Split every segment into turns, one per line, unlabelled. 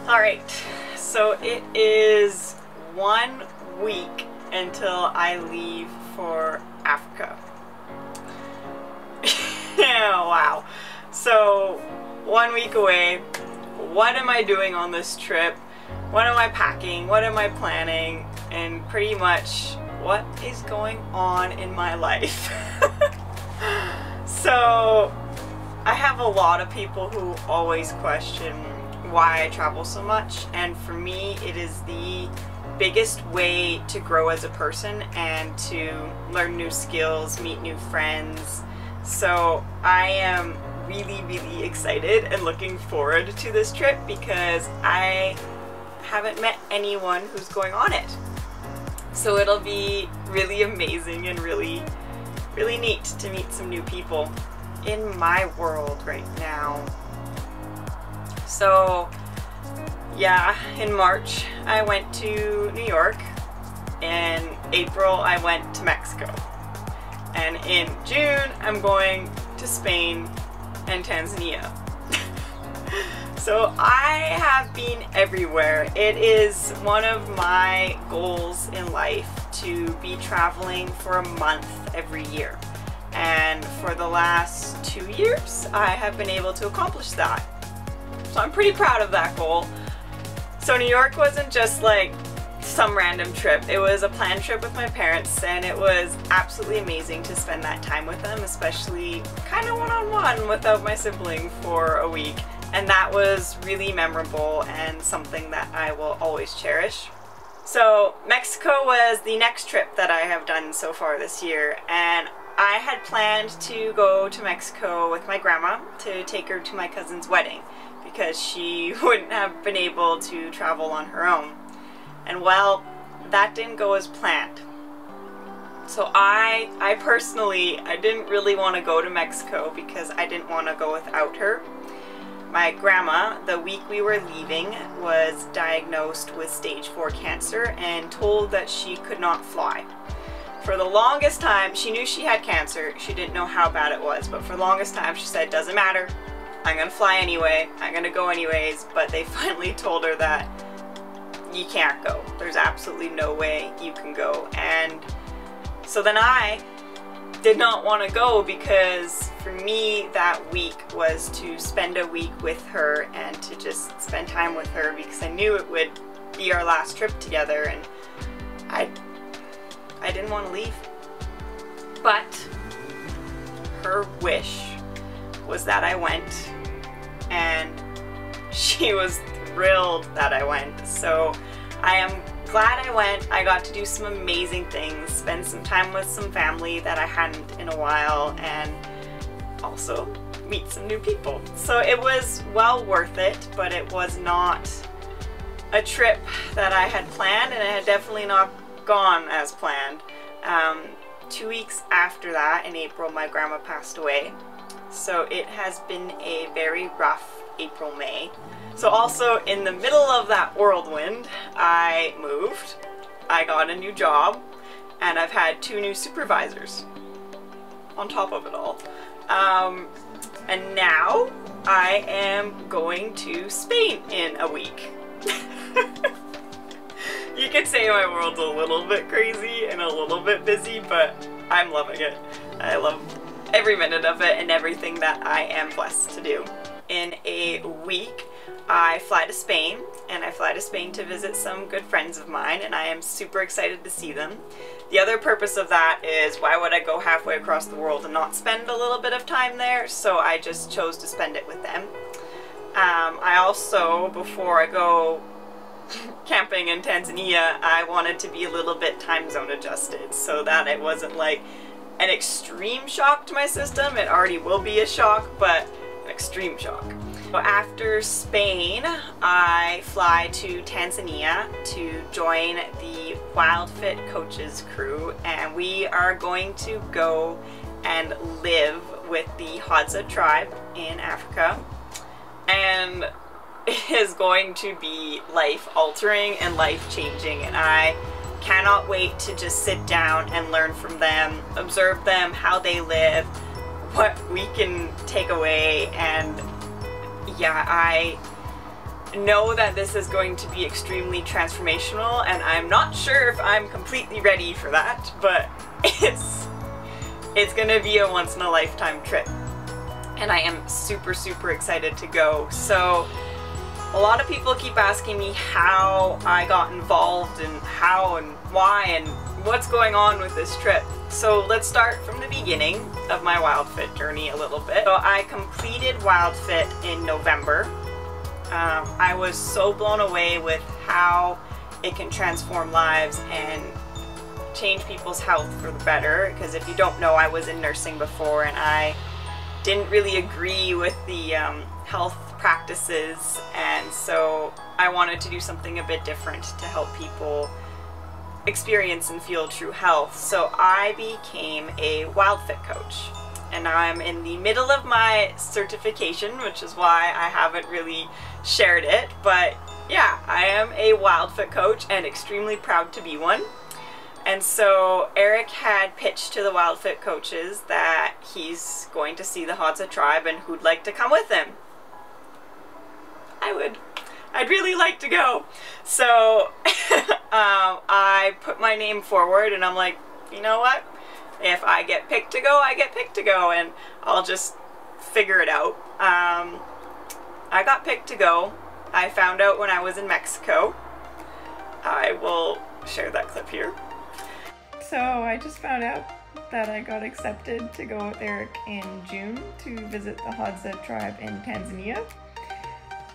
Alright, so it is 1 week until I leave for Africa. Yeah, wow. So 1 week away. What am I doing on this trip? What am I packing? What am I planning? And pretty much what is going on in my life. So I have a lot of people who always question why I travel so much, and for me it is the biggest way to grow as a person and to learn new skills, meet new friends. So I am really excited and looking forward to this trip because I haven't met anyone who's going on it. So it'll be really amazing and really neat to meet some new people in my world right now. So yeah, in March I went to New York, in April I went to Mexico, and in June I'm going to Spain and Tanzania. So I have been everywhere. It is one of my goals in life to be traveling for a month every year. And for the last 2 years, I have been able to accomplish that. So I'm pretty proud of that goal. So New York wasn't just like some random trip. It was a planned trip with my parents, and it was absolutely amazing to spend that time with them, especially kind of one-on-one without my sibling for a week. And that was really memorable and something that I will always cherish. So Mexico was the next trip that I have done so far this year, and I had planned to go to Mexico with my grandma to take her to my cousin's wedding because she wouldn't have been able to travel on her own. And well, that didn't go as planned. So I personally, I didn't really want to go to Mexico because I didn't want to go without her. My grandma, the week we were leaving, was diagnosed with stage 4 cancer and told that she could not fly. For the longest time, she knew she had cancer. She didn't know how bad it was, but for the longest time she said, doesn't matter, I'm gonna fly anyway, I'm gonna go anyways. But they finally told her that you can't go. There's absolutely no way you can go. And so then I did not want to go, because for me that week was to spend a week with her and to just spend time with her, because I knew it would be our last trip together, and I didn't want to leave. But her wish was that I went, and she was thrilled that I went. So I am glad I went. I got to do some amazing things, spend some time with some family that I hadn't in a while, and also meet some new people. So it was well worth it, but it was not a trip that I had planned, and it had definitely not gone as planned. 2 weeks after that, in April, my grandma passed away. So it has been a very rough April, May. So also in the middle of that whirlwind, I moved, I got a new job, and I've had 2 new supervisors on top of it all. And now I am going to Spain in a week. You could say my world's a little bit crazy and a little bit busy, but I'm loving it. I love every minute of it and everything that I am blessed to do. In a week, I fly to Spain, and I fly to Spain to visit some good friends of mine, and I am super excited to see them. The other purpose of that is, why would I go halfway across the world and not spend a little bit of time there? So I just chose to spend it with them. I also, before I go camping in Tanzania, I wanted to be a little bit time zone adjusted so that it wasn't like an extreme shock to my system. It already will be a shock, but an extreme shock. So after Spain, I fly to Tanzania to join the WildFit coaches crew, and we are going to go and live with the Hadza tribe in Africa. And it is going to be life-altering and life-changing, and I cannot wait to just sit down and learn from them, observe them, how they live, what we can take away. And yeah, know that this is going to be extremely transformational, and I'm not sure if I'm completely ready for that, but it's gonna be a once-in-a-lifetime trip. And I am super, super excited to go. So a lot of people keep asking me how I got involved and how and why and what's going on with this trip. So let's start from the beginning of my WildFit journey a little bit. So I completed WildFit in November. I was so blown away with how it can transform lives and change people's health for the better, because if you don't know, I was in nursing before and I didn't really agree with the health practices, and so I wanted to do something a bit different to help people experience and feel true health. So I became a WildFit coach, and I'm in the middle of my certification, which is why I haven't really shared it, but yeah, I am a WildFit coach and extremely proud to be one. And so Eric had pitched to the WildFit coaches that he's going to see the Hadza tribe and who'd like to come with him. I'd really like to go. So I put my name forward and I'm like, you know what? If I get picked to go, I get picked to go, and I'll just figure it out. I got picked to go. I found out when I was in Mexico. I will share that clip here. So I just found out that I got accepted to go with Eric in June to visit the Hadza tribe in Tanzania.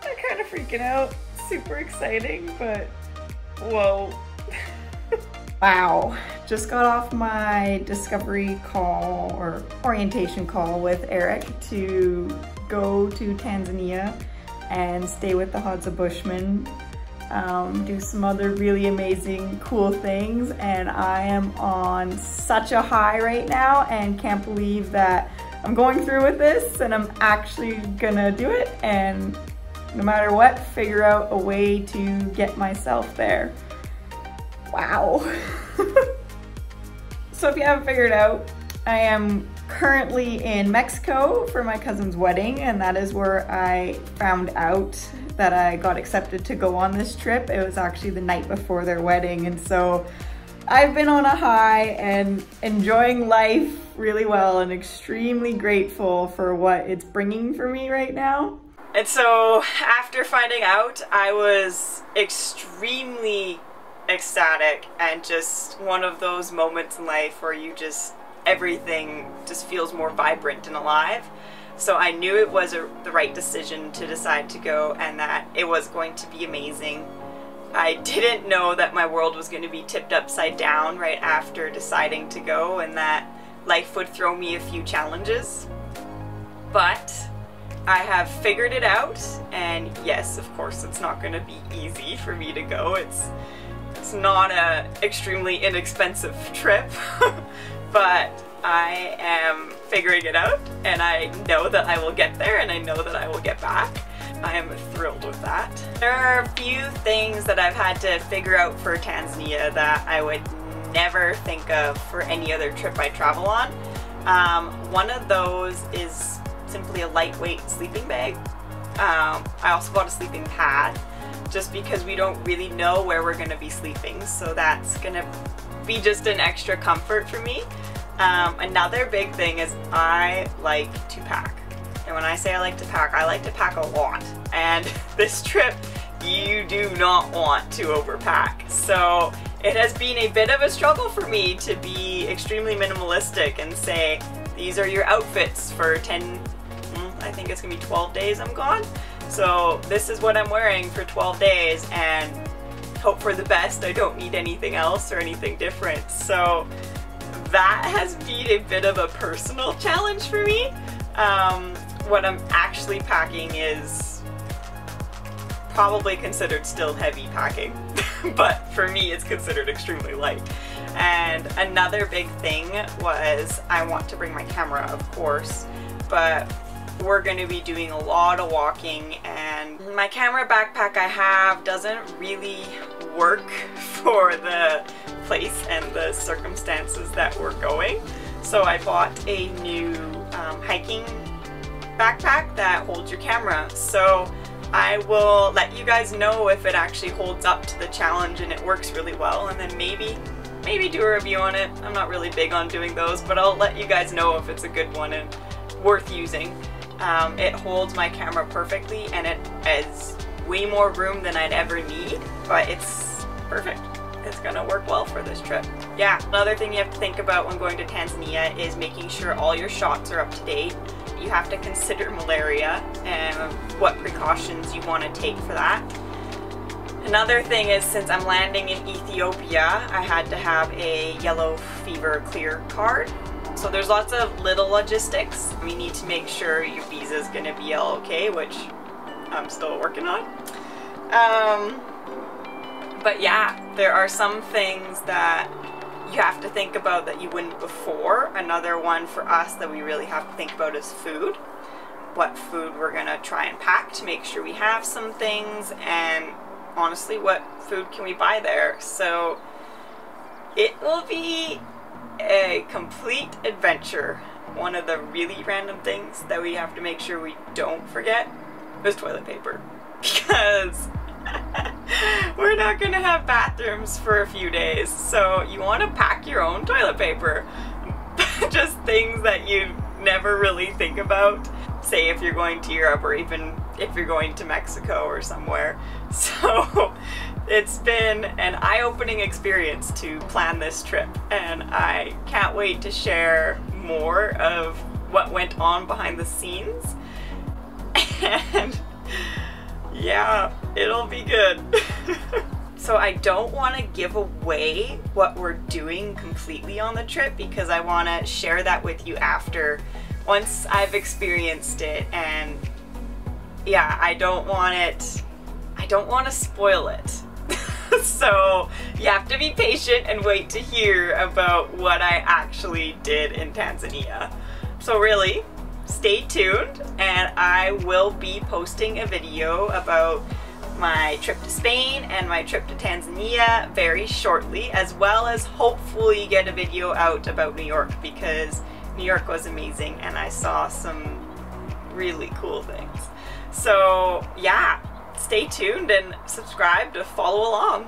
I'm kind of freaking out. Super exciting, but whoa. Wow. Just got off my discovery call or orientation call with Eric to go to Tanzania and stay with the Hadza Bushmen. Do some other really amazing, cool things, and I am on such a high right now and can't believe that I'm going through with this and I'm actually gonna do it, and no matter what, figure out a way to get myself there. Wow. So if you haven't figured out, I am currently in Mexico for my cousin's wedding, and that is where I found out that I got accepted to go on this trip. It was actually the night before their wedding, and so I've been on a high and enjoying life really well and extremely grateful for what it's bringing for me right now. And so after finding out, I was extremely ecstatic, and just one of those moments in life where you just, everything just feels more vibrant and alive. So I knew it was the right decision to decide to go, and that it was going to be amazing. I didn't know that my world was going to be tipped upside down right after deciding to go, and that life would throw me a few challenges. But I have figured it out, and yes, of course, it's not going to be easy for me to go. It's not an extremely inexpensive trip, but I am figuring it out, and I know that I will get there, and I know that I will get back. I am thrilled with that. There are a few things that I've had to figure out for Tanzania that I would never think of for any other trip I travel on. One of those is simply a lightweight sleeping bag. I also bought a sleeping pad just because we don't really know where we're gonna be sleeping, so that's gonna be just an extra comfort for me. Another big thing is I like to pack. And when I say I like to pack a lot. And this trip, you do not want to overpack. So it has been a bit of a struggle for me to be extremely minimalistic and say, these are your outfits for 10, I think it's gonna be 12 days I'm gone. So this is what I'm wearing for 12 days, and hope for the best. I don't need anything else or anything different. So that has been a bit of a personal challenge for me. What I'm actually packing is probably considered still heavy packing, but for me it's considered extremely light. And another big thing was I want to bring my camera, of course, but we're going to be doing a lot of walking, and my camera backpack I have doesn't really work for the place and the circumstances that we're going. So I bought a new hiking backpack that holds your camera. So I will let you guys know if it actually holds up to the challenge and it works really well, and then maybe do a review on it. I'm not really big on doing those, but I'll let you guys know if it's a good one and worth using. It holds my camera perfectly, and it has way more room than I'd ever need, but it's perfect. It's gonna work well for this trip. Yeah, another thing you have to think about when going to Tanzania is making sure all your shots are up to date. You have to consider malaria and what precautions you want to take for that. Another thing is, since I'm landing in Ethiopia, I had to have a yellow fever clear card. So there's lots of little logistics. We need to make sure your visa is going to be all okay, which I'm still working on. But yeah, there are some things that you have to think about that you wouldn't before. Another one for us that we really have to think about is food. What food we're going to try and pack to make sure we have some things, and honestly, what food can we buy there? So it will be a complete adventure. One of the really random things that we have to make sure we don't forget is toilet paper, because we're not gonna have bathrooms for a few days, so you want to pack your own toilet paper. Just things that you never really think about, say if you're going to Europe or even if you're going to Mexico or somewhere. So it's been an eye-opening experience to plan this trip, and I can't wait to share more of what went on behind the scenes. And yeah, it'll be good. So I don't want to give away what we're doing completely on the trip, because I want to share that with you after, once I've experienced it. And yeah, I don't want to spoil it. So you have to be patient and wait to hear about what I actually did in Tanzania. So really, stay tuned, and I will be posting a video about my trip to Spain and my trip to Tanzania very shortly, as well as hopefully get a video out about New York, because New York was amazing and I saw some really cool things. So yeah, stay tuned and subscribe to follow along.